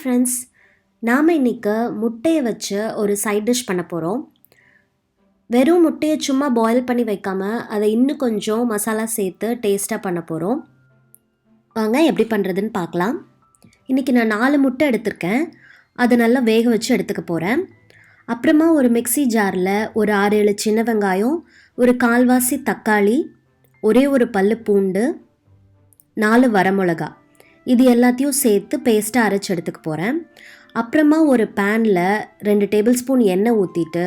Friends, நாம் இன்றைக்கி முட்டையை வச்சு ஒரு சைட் டிஷ் பண்ண போகிறோம். வெறும் முட்டையை சும்மா பாயில் பண்ணி வைக்காமல் அதை இன்னும் கொஞ்சம் மசாலா சேர்த்து டேஸ்ட்டாக பண்ண போகிறோம். வாங்க எப்படி பண்ணுறதுன்னு பார்க்கலாம். இன்றைக்கி நான் 4 முட்டை எடுத்திருக்கேன். அதை நல்லா வேக வச்சு எடுத்துக்க போகிறேன். அப்புறமா ஒரு மிக்ஸி ஜாரில் ஒரு 6-7 சின்ன வெங்காயம், ஒரு 1/4 தக்காளி, ஒரே ஒரு பல்லு பூண்டு, 4 வரமிளகா, இது எல்லாத்தையும் சேர்த்து பேஸ்ட்டாக அரைச்சி எடுத்துக்க போகிறேன். அப்புறமா ஒரு பேனில் 2 டேபிள் ஸ்பூன் எண்ணெய் ஊற்றிட்டு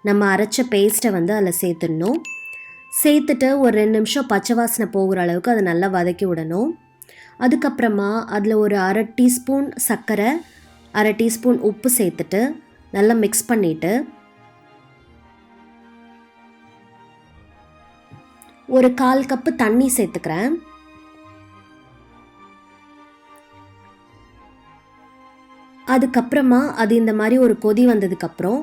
நம்ம அரைச்ச பேஸ்ட்டை அதில் சேர்த்துடணும். சேர்த்துட்டு ஒரு 2 நிமிஷம் பச்சை வாசனை போகிற அளவுக்கு அதை நல்லா வதக்கி விடணும். அதுக்கப்புறமா அதில் ஒரு 1/2 டீஸ்பூன் சர்க்கரை, 1/2 டீஸ்பூன் உப்பு சேர்த்துட்டு நல்லா மிக்ஸ் பண்ணிவிட்டு ஒரு 1/4 கப்பு தண்ணி சேர்த்துக்கிறேன். அதுக்கப்புறமா அது இந்த மாதிரி ஒரு கொதி வந்ததுக்கப்புறம்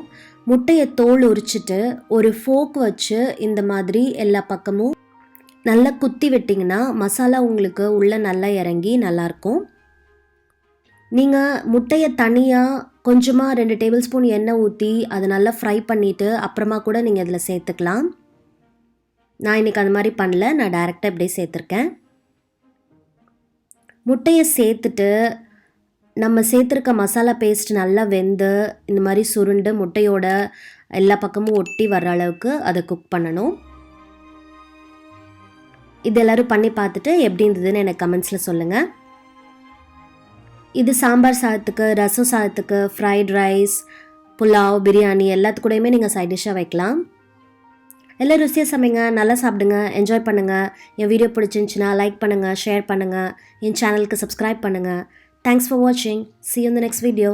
முட்டையை தோல் உரிச்சிட்டு ஒரு ஃபோக் வச்சு இந்த மாதிரி எல்லா பக்கமும் நல்லா குத்தி விட்டிங்கன்னா மசாலா உங்களுக்கு உள்ளே நல்லா இறங்கி நல்லாயிருக்கும். நீங்கள் முட்டையை தனியாக கொஞ்சமாக 2 டேபிள் ஸ்பூன் எண்ணெய் ஊற்றி அதை நல்லா ஃப்ரை பண்ணிவிட்டு அப்புறமா கூட நீங்கள் இதில் சேர்த்துக்கலாம். நான் இன்றைக்கி அது மாதிரி பண்ணல, நான் டைரெக்டாக இப்படியே சேர்த்துருக்கேன். முட்டையை சேர்த்துட்டு நம்ம சேர்த்துருக்க மசாலா பேஸ்ட் நல்லா வெந்து இந்த மாதிரி சுருண்டு முட்டையோட எல்லா பக்கமும் ஒட்டி வர்ற அளவுக்கு அதை குக் பண்ணணும். இது எல்லோரும் பண்ணி பார்த்துட்டு எப்படி இருந்ததுன்னு எனக்கு கமெண்ட்ஸில் சொல்லுங்கள். இது சாம்பார் சாதத்துக்கு, ரசம் சாதத்துக்கு, ஃப்ரைட் ரைஸ், புலாவ், பிரியாணி எல்லாத்துக்கூடையுமே நீங்கள் சைட் டிஷ்ஷாக வைக்கலாம். எல்லாம் ருசியாக சமைங்க, நல்லா சாப்பிடுங்க, என்ஜாய் பண்ணுங்கள். என் வீடியோ பிடிச்சிருந்துச்சின்னா லைக் பண்ணுங்கள், ஷேர் பண்ணுங்கள், என் சேனலுக்கு சப்ஸ்கிரைப் பண்ணுங்கள். Thanks for watching. See you in the next video.